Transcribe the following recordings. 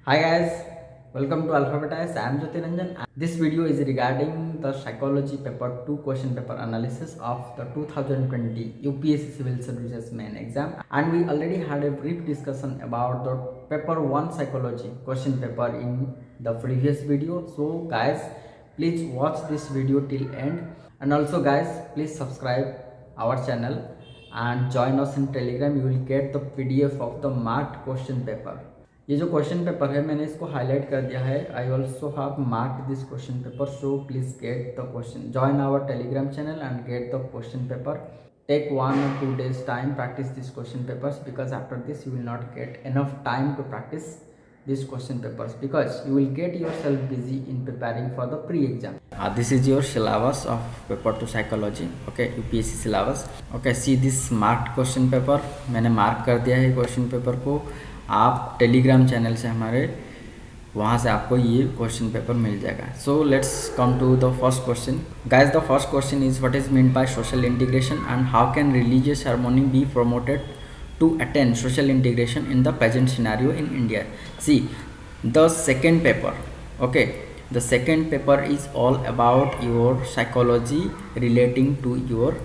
Hi guys, welcome to Alphabetize. I am Jyoti Ranjan. This video is regarding the psychology paper 2 question paper analysis of the 2020 UPSC Civil Services main exam, and we already had a brief discussion about the paper 1 psychology question paper in the previous video. So guys, please watch this video till end, and also guys, please subscribe our channel and join us in Telegram. You will get the PDF of the marked question paper. ये जो question paper है मैंने इसको highlight कर दिया है. I also have mark this question paper, so please get the question, join our Telegram channel and get the question paper. Take 1 or 2 days time, practice these question papers, because after this you will not get enough time to practice these question papers, because you will get yourself busy in preparing for the pre-exam. This is your syllabus of paper 2 psychology. Okay, UPSC syllabus. Okay, see this marked question paper. मैंने mark कर दिया है question paper को. आप Telegram channel से हमारे वहाँ से आपको ये क्वेश्चन पेपर मिल जाएगा. So let's come to the first question. Guys, the first question is what is mean by social integration and how can religious harmony be promoted to attain social integration in the present scenario in India. See the second paper. Okay, the second paper is all about your psychology relating to your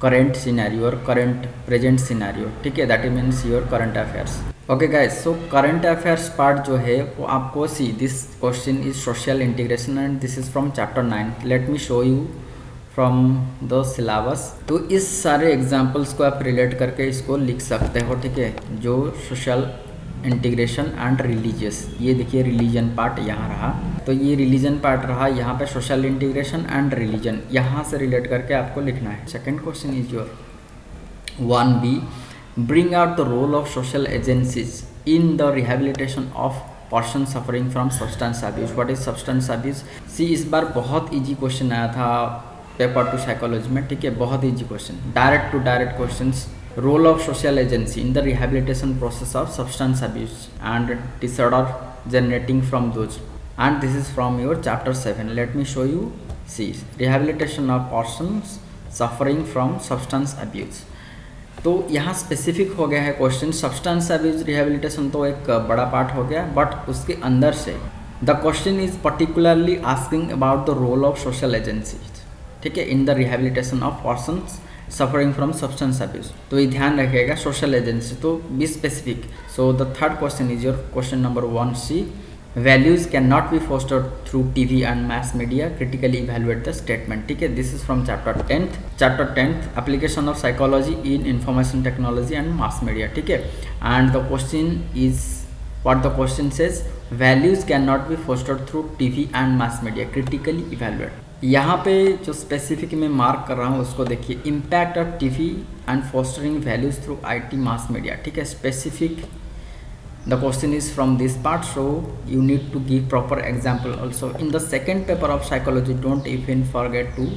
current scenario or current present scenario. ठीक है, that means your current affairs. Okay guys, so current affairs part जो है वो आपको see this question is social integration and this is from chapter 9. Let me show you from the syllabus. तो इस सारे examples को आप relate करके इसको लिख सकते हो. ठीक है, जो social इंटीग्रेशन एंड रिलीजियस, ये देखिए रिलीजन पार्ट यहाँ रहा, तो ये रिलीजन पार्ट रहा, यहाँ पे सोशल इंटीग्रेशन एंड रिलीजन, यहाँ से रिलेट करके आपको लिखना है. Second question is your 1B. Bring out the role of social agencies in the rehabilitation of person suffering from substance abuse. What is substance abuse? See इस बार बहुत easy question आया था पेपर 2 साइकोलॉजी में. ठीक है, बहुत easy question, direct to direct questions. Role of social agency in the rehabilitation process of substance abuse and disorder generating from those, and this is from your chapter 7. Let me show you. See, rehabilitation of persons suffering from substance abuse. तो यहाँ specific हो गया है question. Substance abuse rehabilitation तो एक बड़ा part हो गया, बट उसके अंदर से the question is particularly asking about the role of social agencies. ठीक है, in the rehabilitation of persons suffering from substance abuse. तो ये ध्यान रखिएगा, सोशल एजेंसी, तो be specific. So the third question is your question number 1C. Values can not be fostered through TV and mass media, critically evaluate the statement. ठीक है, this is from chapter 10th application of psychology in information technology and mass media. ठीक है, and the question is what the question says, values can not be fostered through TV and mass media, critically evaluate. यहाँ पे जो specific में mark कर रहा हूँ उसको देखिए, impact of TV and fostering values through IT mass media. ठीक है, specific the question is from this part, so you need to give proper example also in the second paper of psychology. Don't even forget to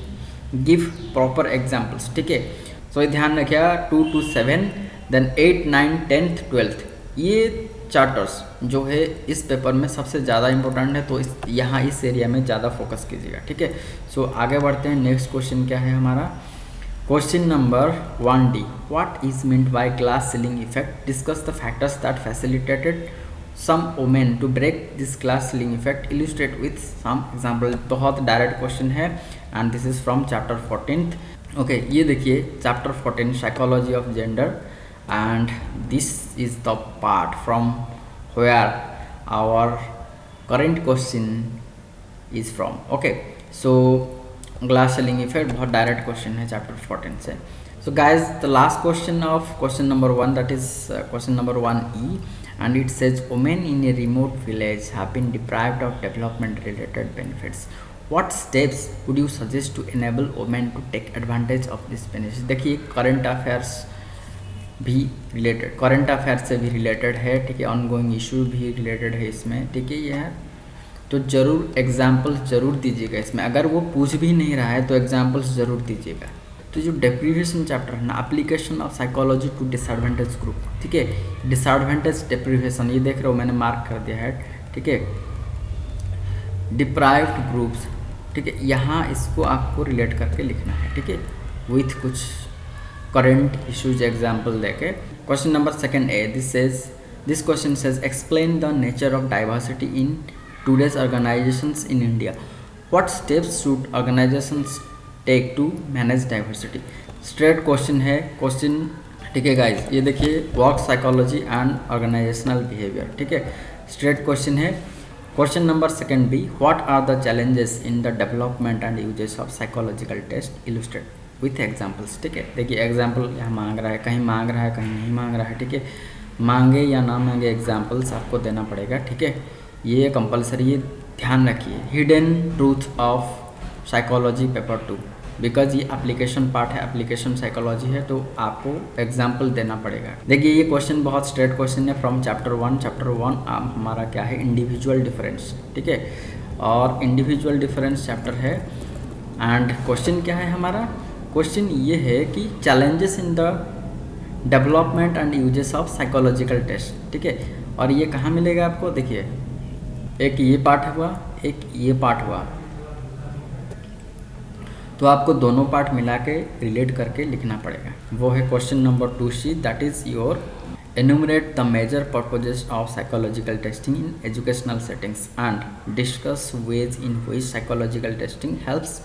give proper examples. ठीक है, सो ये ध्यान रखिएगा. 2 to 7, then 8, 9, 10th, 12th, ये charters जो है इस paper में सबसे ज़्यादा इंपॉर्टेंट है, तो यहाँ इस एरिया में ज़्यादा फोकस कीजिएगा. ठीक है, सो आगे बढ़ते हैं. नेक्स्ट क्वेश्चन क्या है हमारा? Question number 1D. What is meant by glass ceiling effect? Discuss the factors that facilitated some women to break this glass ceiling effect, illustrate with some example. बहुत डायरेक्ट क्वेश्चन है and this is from chapter 14th. Okay, ये देखिए chapter 14 psychology of gender, and this is the part from where our current question is from. Okay, so glass ceiling effect बहुत direct question है chapter 14 से. So guys, the last question of question number 1, that is question number 1E, and it says women in a remote village have been deprived of development related benefits. What steps would you suggest to enable women to take advantage of this benefits? देखिए current affairs भी related, current affair से भी related है. ठीक है, ongoing issue भी related है इसमें. ठीक है, ये है तो ज़रूर एग्जाम्पल्स ज़रूर दीजिएगा इसमें. अगर वो पूछ भी नहीं रहा है तो एग्जाम्पल्स ज़रूर दीजिएगा. तो जो डेप्रीवेशन चैप्टर है ना, application of psychology to disadvantage group. ठीक है, डिसएडवांटेज डेप्रीवेशन, ये देख रहे हो मैंने मार्क कर दिया है. ठीक है, डिप्राइव्ड ग्रुप्स. ठीक है, यहाँ इसको आपको रिलेट करके लिखना है. ठीक है, विथ कुछ करंट इश्यूज एग्जाम्पल देके. Question number 2A, this is This question says explain the nature of diversity in today's organizations in India. What steps should organizations take to manage diversity? Straight question है question, ठीक है guys. ये देखिए work psychology and organisational behaviour, ठीक है, straight question है। Question number second B, what are the challenges in the development and uses of psychological test, illustrate with examples, ठीक है। देखिए एग्जांपल यहाँ मांग रहा है, कहीं मांग रहा है कहीं नहीं मांग रहा है, ठीक है। मांगे या ना मांगे एग्जांपल्स आपको देना पड़ेगा, ठीक है, ये कंपलसरी, ये ध्यान रखिए। Hidden truth of psychology paper 2, because ये एप्लीकेशन पार्ट है, एप्लीकेशन साइकोलॉजी है, तो आपको एग्जाम्पल देना पड़ेगा। देखिए ये क्वेश्चन बहुत स्ट्रेट क्वेश्चन है फ्रॉम चैप्टर 1। चैप्टर 1 हमारा क्या है, इंडिविजुअल डिफरेंस, ठीक है, और इंडिविजुअल डिफरेंस चैप्टर है। एंड क्वेश्चन क्या है हमारा, क्वेश्चन ये है कि challenges in the development and uses of psychological test, ठीक है। और ये कहाँ मिलेगा आपको, देखिए एक ये पार्ट हुआ, एक ये पार्ट हुआ, तो आपको दोनों पार्ट मिला के रिलेट करके लिखना पड़ेगा। वो है question number 2C, that is your enumerate the major purposes of psychological testing in educational settings and discuss ways in which psychological testing helps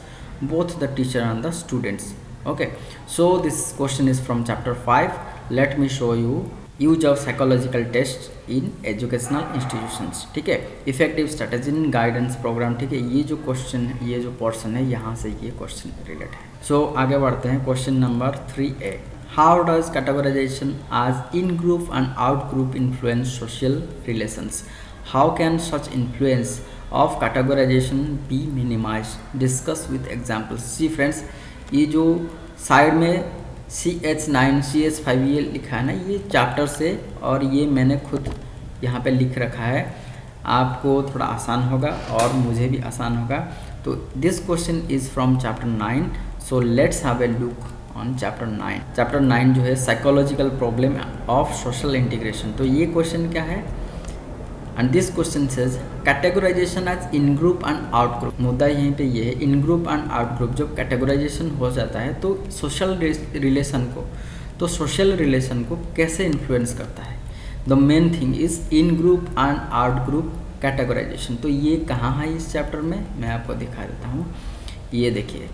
both the teacher and the students. Okay, so this question is from chapter 5. Let me show you use of psychological tests in educational institutions, ठीक है, effective strategy in guidance programme, ठीक है। ये जो question, ये जो portion है, यहाँ से ये क्वेश्चन रिलेट है। सो आगे बढ़ते हैं, question number 3A, how does categorization as in group and out group influence social relations, how can such influence of categorization be minimized, discuss with examples. See friends, ये जो साइड में CH9 CH5 ये लिखा है ना, ये chapter से, और ये मैंने खुद यहाँ पे लिख रखा है, आपको थोड़ा आसान होगा और मुझे भी आसान होगा। तो this question is from chapter 9, so let's have a look on chapter 9। Chapter 9 जो है psychological problem of social integration. तो ये क्वेश्चन क्या है, and this question says categorisation as in group and out group. मुद्दा यहीं पे ये है, in group and out group जब कैटेगराइजेशन हो जाता है तो सोशल रिलेशन को कैसे इन्फ्लुएंस करता है। The main thing is in group and out group categorisation. तो ये कहाँ है इस चैप्टर में, मैं आपको दिखा देता हूँ। ये देखिए,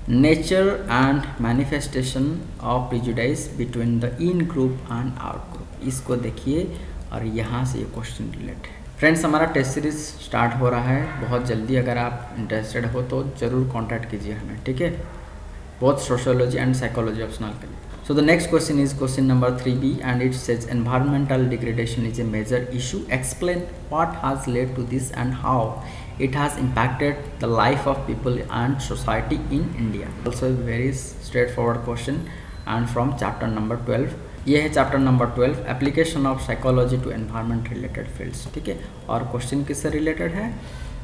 nature and manifestation of prejudice between the in group and out group, इसको देखिए, और यहाँ से ये क्वेश्चन रिलेट है। फ्रेंड्स, हमारा टेस्ट सीरीज स्टार्ट हो रहा है बहुत जल्दी, अगर आप इंटरेस्टेड हो तो ज़रूर कांटेक्ट कीजिए हमें, ठीक है, both sociology and psychology optional के लिए। So the next question is question number 3B and it says environmental degradation is a major issue, explain what has led to this and how it has impacted the life of people and society in India. Also a very straightforward question and from chapter number 12. ये है chapter number 12, application of psychology to environment related fields, ठीक है। और question किससे related है,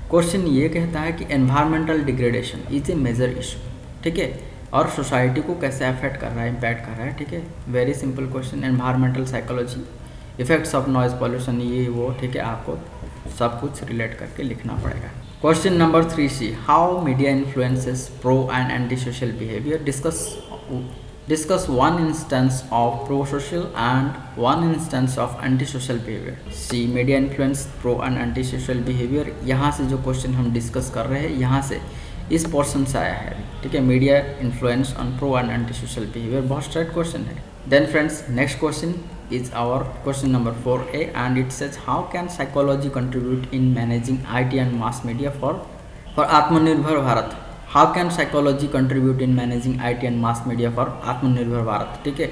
question ये कहता है कि environmental degradation is a major issue, ठीक है, और सोसाइटी को कैसे अफेक्ट कर रहा है, इम्पैक्ट कर रहा है, ठीक है। Very simple question, environmental psychology, effects of noise pollution, ये वो, ठीक है, आपको सब कुछ रिलेट करके लिखना पड़ेगा। Question number 3C, how media influences pro and anti social behaviour, discuss one instance of pro-social and one instance of anti-social behavior. See, media influence pro and anti-social behavior, यहाँ से जो क्वेश्चन हम discuss कर रहे हैं, यहाँ से इस पोर्शन से आया है, ठीक है। Media influence on pro and antisocial behaviour, बहुत स्ट्रेट क्वेश्चन है। Then friends, next question is our question number 4A and it says how can psychology contribute in managing IT and mass media for Atmanirbhar Bharat. How can psychology contribute in managing IT and mass media for Atmanirbhar Bharat, ठीक है,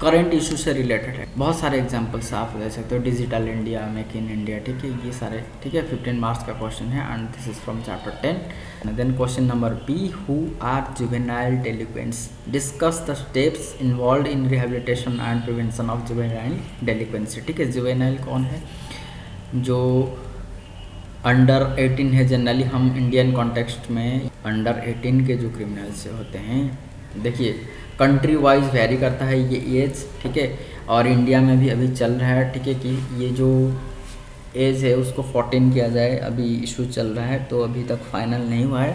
current issue से related है। बहुत सारे examples आप ले सकते हो, digital India, make in India, ठीक है, ये सारे, ठीक है। 15 मार्क्स का क्वेश्चन है and this is from chapter 10। Then question number B, who are juvenile delinquents, discuss the steps involve in rehabilitation and prevention of juvenile delinquency, ठीक है। जुवेनाइल कौन है, जो अंडर 18 है। जनरली हम इंडियन कॉन्टेक्स्ट में अंडर 18 के जो क्रिमिनल्स होते हैं, देखिए कंट्री वाइज वेरी करता है ये एज, ठीक है, और इंडिया में भी अभी चल रहा है, ठीक है, कि ये जो एज है उसको 14 किया जाए, अभी इशू चल रहा है, तो अभी तक फाइनल नहीं हुआ है।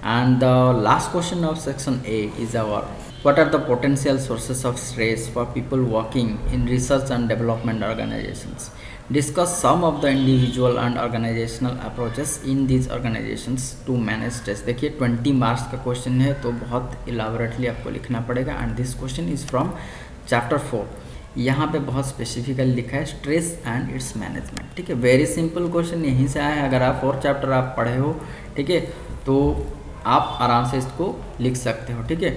And the last question of section A is our What are the potential sources of stress for people working in research and development organizations? Discuss some of the individual and organizational approaches in these organizations to manage stress. देखिए 20 marks का question है तो बहुत elaborately आपको लिखना पड़ेगा and this question is from chapter 4. यहाँ पे बहुत स्पेसिफिकली लिखा है स्ट्रेस एंड इट्स मैनेजमेंट. ठीक है, वेरी सिंपल क्वेश्चन यहीं से आया है. अगर आप 4 चैप्टर आप पढ़े हो, ठीक है, तो आप आराम से इसको लिख सकते हो. ठीक है,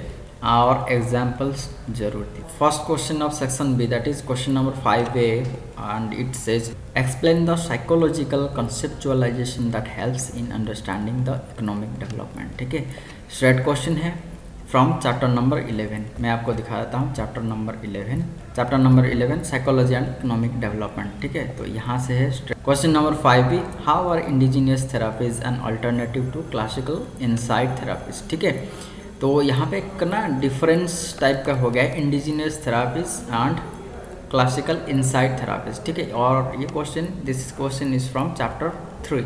और एग्जाम्पल्स जरूर थी. First question of section B, that is question number 5A and it says explain the psychological conceptualisation that helps in understanding the economic development. ठीक है, स्ट्रेट क्वेश्चन है फ्रॉम चैप्टर नंबर 11. मैं आपको दिखा देता हूँ chapter number 11 psychology and economic development. ठीक है, तो यहाँ से है question number 5B, how are indigenous therapies an alternative to classical insight therapies. ठीक है, तो यहाँ पे एक ना डिफरेंस टाइप का हो गया है, indigenous therapies and classical insight therapies. ठीक है, और ये question this question is from chapter 3.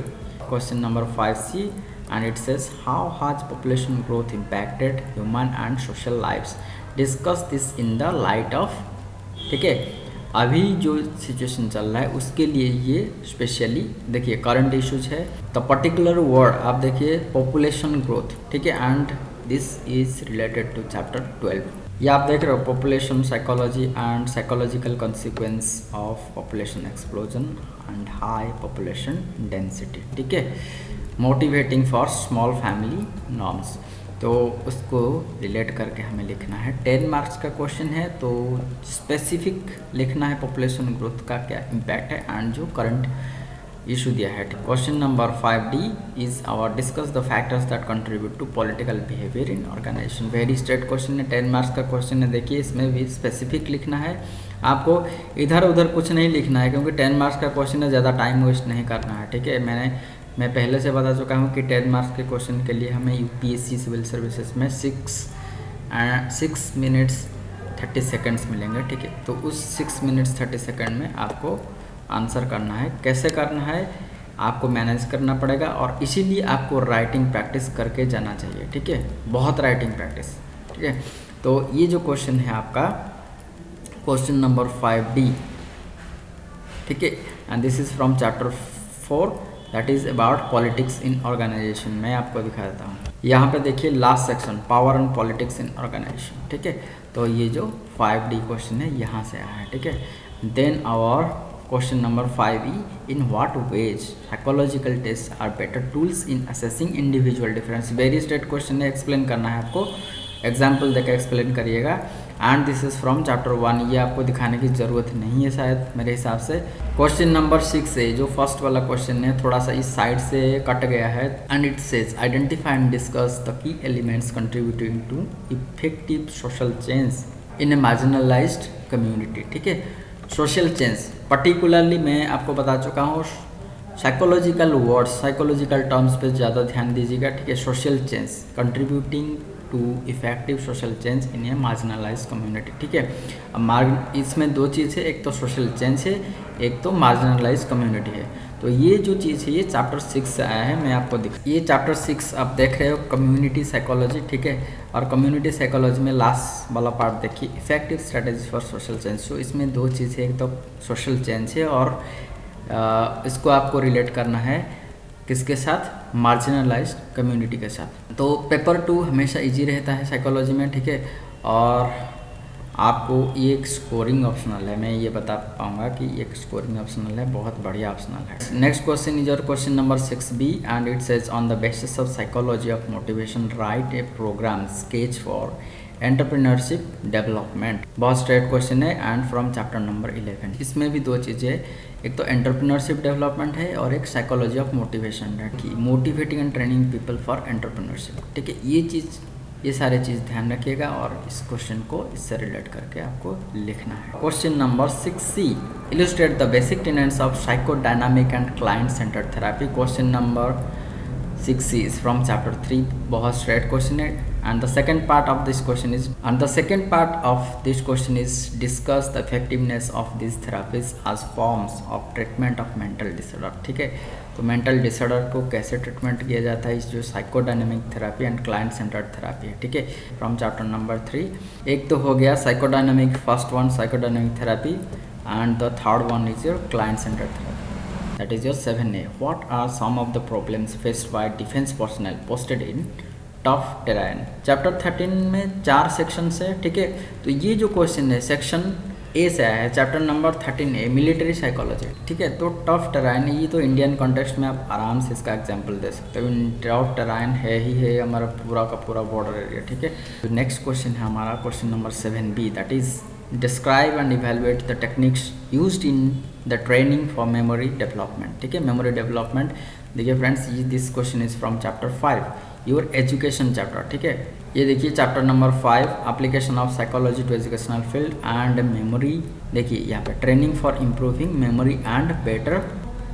Question number 5C and it says how has population growth impacted human and social lives. Discuss this in the light of. ठीक है, अभी जो situation चल रहा है उसके लिए ये स्पेशली देखिए करंट इश्यूज है. तो पर्टिकुलर वर्ड आप देखिए पॉपुलेशन ग्रोथ. ठीक है, and this is related to chapter 12. ये आप देख रहे हो population psychology and psychological consequence of population explosion and high population density. ठीक है, motivating for small family norms. तो उसको रिलेट करके हमें लिखना है. 10 मार्क्स का क्वेश्चन है तो स्पेसिफिक लिखना है पॉपुलेशन ग्रोथ का क्या इम्पैक्ट है एंड जो करंट इशू दिया है. Question number 5D is our discuss the factors that contribute to political behaviour in organisation. Very straight question है, 10 मार्क्स का क्वेश्चन है. देखिए इसमें भी स्पेसिफिक लिखना है, आपको इधर उधर कुछ नहीं लिखना है क्योंकि 10 मार्क्स का क्वेश्चन है, ज़्यादा टाइम वेस्ट नहीं करना है. ठीक है, मैं पहले से बता चुका हूँ कि 10 मार्क्स के क्वेश्चन के लिए हमें यूपीएससी सिविल सर्विसेज में 6 मिनट्स 30 सेकंड्स मिलेंगे. ठीक है, तो उस 6 मिनट्स 30 सेकंड में आपको आंसर करना है. कैसे करना है आपको मैनेज करना पड़ेगा और इसीलिए आपको राइटिंग प्रैक्टिस करके जाना चाहिए. ठीक है, बहुत राइटिंग प्रैक्टिस. ठीक है, तो ये जो क्वेश्चन है आपका क्वेश्चन नंबर 5D. ठीक है, and this is from chapter 4 that is about politics in organisation. मैं आपको दिखा देता हूँ. यहाँ पे देखिए last section power and politics in organisation. ठीक है, तो ये जो 5D क्वेश्चन है यहाँ से आया है. ठीक है, then our question number 5E, in what ways psychological test are better tools in assessing individual difference. Very straight question है, एक्सप्लेन करना है आपको, एग्जाम्पल देकर एक्सप्लेन करिएगा. And this is from chapter 1. ये आपको दिखाने की ज़रूरत नहीं है शायद मेरे हिसाब से. क्वेश्चन नंबर 6 है जो फर्स्ट वाला क्वेश्चन है, थोड़ा सा इस साइड से कट गया है. And it says identify and discuss the key elements contributing to effective social change in a marginalised community. ठीक है, सोशल चेंज पर्टिकुलरली मैं आपको बता चुका हूँ, साइकोलॉजिकल वर्ड्स साइकोलॉजिकल टर्म्स पे ज़्यादा ध्यान दीजिएगा. ठीक है, social change contributing to effective social change in a marginalised community. ठीक है, अब इसमें 2 चीज़ है, एक तो सोशल चेंज है, एक तो मार्जिनलाइज्ड कम्युनिटी है. तो ये जो चीज़ है ये चैप्टर 6 से आया है. मैं आपको ये चैप्टर 6 आप देख रहे हो कम्युनिटी साइकोलॉजी. ठीक है, और कम्युनिटी साइकोलॉजी में लास्ट वाला पार्ट देखिए effective strategy for social change. तो इसमें 2 चीज़ है, एक तो सोशल चेंज है और इसको आपको रिलेट करना है किसके साथ, मार्जिनलाइज्ड कम्युनिटी के साथ. तो पेपर 2 हमेशा इजी रहता है साइकोलॉजी में. ठीक है, और आपको ये एक स्कोरिंग ऑप्शनल है, मैं ये बता पाऊँगा कि एक स्कोरिंग ऑप्शनल है, बहुत बढ़िया ऑप्शनल है. Next question is your question number 6B and it says on the basis of psychology of motivation write a programme sketch for entrepreneurship development. बहुत स्ट्रेट क्वेश्चन है एंड फ्रॉम चैप्टर नंबर 11. इसमें भी 2 चीज़ें, एक तो entrepreneurship development है और एक साइकोलॉजी ऑफ मोटिवेशन है कि motivating and training people for entrepreneurship. ठीक है, ये सारे चीज़ ध्यान रखिएगा और इस क्वेश्चन को इससे रिलेट करके आपको लिखना है. Question number 6C, illustrate the basic tenants of psychodynamic and client centred therapy. Question number 6C is from chapter 3. बहुत स्ट्रेट क्वेश्चन है And the second part of this question is discuss the effectiveness of these therapies as forms of treatment of mental disorder. ठीक है, तो mental disorder को कैसे treatment किया जाता है, इस जो psychodynamic therapy and client centred therapy है. ठीक है, फ्रॉम चैप्टर नंबर 3. एक तो हो गया psychodynamic, first one psychodynamic therapy, and the third one is your client centred therapy. That is your 7A. What are some of the problems faced by defense personnel posted in tough terrain? Chapter 13 में 4 section है. ठीक है, तो ये जो question है section A से आया है, chapter number 13A military psychology. ठीक है, तो टफ टेराइन, ये तो इंडियन कॉन्टेक्स्ट में आप आराम से इसका एग्जांपल दे सकते हो. टफ टेराइन है ही है हमारा पूरा का पूरा बॉर्डर एरिया. ठीक है, तो नेक्स्ट क्वेश्चन है हमारा question number 7B, that is describe and evaluate the techniques used in the training for memory development. ठीक है, मेमोरी डेवलपमेंट. देखिए फ्रेंड्स, ये this question is from chapter 5 your education chapter. ठीक है, ये देखिए chapter number 5 application of psychology to educational field and memory. देखिए यहाँ पे training for improving memory and better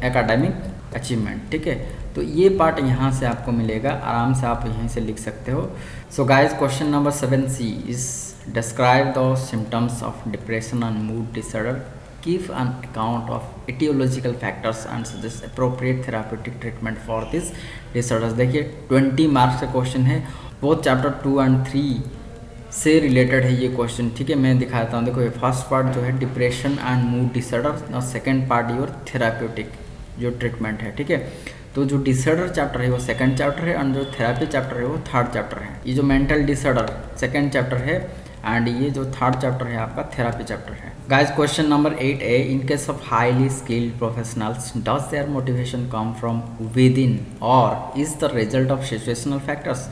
academic achievement. ठीक है, तो ये पार्ट यहाँ से आपको मिलेगा, आराम से आप यहीं से लिख सकते हो. So guys, question number 7C is describe the symptoms of depression and mood disorder, give an account of etiological factors and suggest appropriate therapeutic treatment for these disorders. देखिए 20 मार्क्स का क्वेश्चन है, बोथ चैप्टर 2 and 3 से related है ये question. ठीक है, मैं दिखाता हूँ. देखो ये फर्स्ट पार्ट जो है डिप्रेशन एंड मूड डिसऑर्डर और सेकेंड पार्ट योर थेराप्यूटिक जो ट्रीटमेंट है. ठीक है, तो जो डिसऑर्डर चैप्टर है वो सेकंड चैप्टर है और जो थेरापी चैप्टर है वो थर्ड चैप्टर है. ये जो मेंटल डिसऑर्डर सेकंड चैप्टर है एंड ये जो थर्ड चैप्टर है आपका थेरापी चैप्टर है. Guys, question number 8A, in case of highly skilled professionals does their motivation come from within or is the result of situational factors?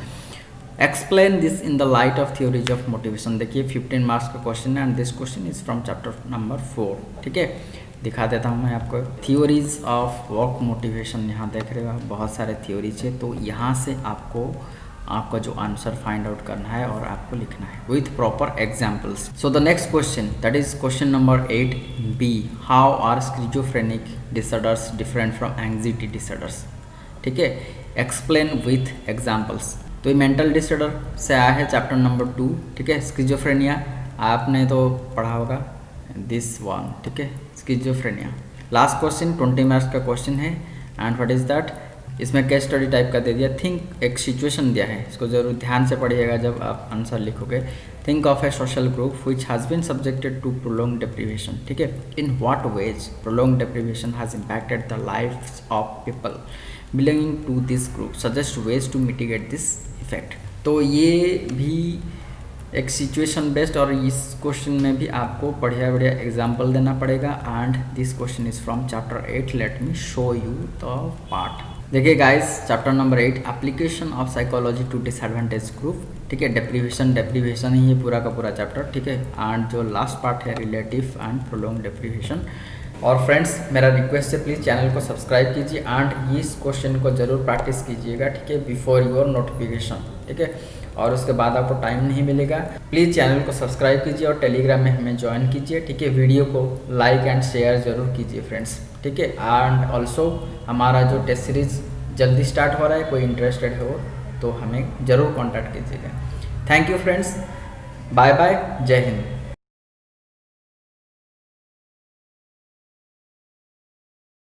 Explain this in the light of theories of motivation. देखिए 15 marks का question है and this question is from chapter number 4. ठीक है, दिखा देता हूँ मैं आपको थ्योरीज ऑफ वर्क मोटिवेशन. यहाँ देख रहे हो आप बहुत सारे थ्योरीज है, तो यहाँ से आपका जो आंसर फाइंड आउट करना है और आपको लिखना है with proper examples. So the next question that is question number 8B, how are schizophrenic disorders different from anxiety disorders. ठीक है, एक्सप्लेन विथ एग्जाम्पल्स. तो ये मेंटल डिसऑर्डर से आया है चैप्टर नंबर 2. ठीक है, स्किज़ोफ्रेनिया आपने तो पढ़ा होगा दिस वन. ठीक है, स्किज़ोफ्रेनिया. लास्ट क्वेश्चन 20 मार्क्स का क्वेश्चन है एंड व्हाट इज दैट, इसमें केस स्टडी टाइप का दे दिया. थिंक, एक सिचुएशन दिया है, इसको जरूर ध्यान से पढ़िएगा जब आप आंसर लिखोगे. Think of a social group which has been subjected to prolong deprivation. ठीक है, in what ways prolong deprivation has impacted the lifes of people belonging to this group, suggest ways to mitigate this effect. तो ये भी एक situation based और इस question में भी आपको बढ़िया बढ़िया एग्जाम्पल देना पड़ेगा. And this question is from chapter 8. Let me show you the part. देखिए guys, chapter number 8 application of psychology to disadvantage group. ठीक है, डेप्रीवेशन ही है पूरा का पूरा चैप्टर. ठीक है, एंड जो लास्ट पार्ट है रिलेटिव एंड प्रोलॉन्ग डेप्रीवेशन. और फ्रेंड्स, मेरा रिक्वेस्ट है प्लीज़ चैनल को सब्सक्राइब कीजिए एंड इस क्वेश्चन को जरूर प्रैक्टिस कीजिएगा. ठीक है, बिफोर योर नोटिफिकेशन. ठीक है, और उसके बाद आपको टाइम नहीं मिलेगा. प्लीज़ चैनल को सब्सक्राइब कीजिए और टेलीग्राम में हमें ज्वाइन कीजिए. ठीक है, वीडियो को लाइक एंड शेयर जरूर कीजिए फ्रेंड्स. ठीक है, एंड ऑल्सो हमारा जो टेस्ट सीरीज जल्दी स्टार्ट हो रहा है, कोई इंटरेस्टेड हो तो हमें ज़रूर कॉन्टैक्ट कीजिएगा. Thank you friends, bye bye, जय हिंद.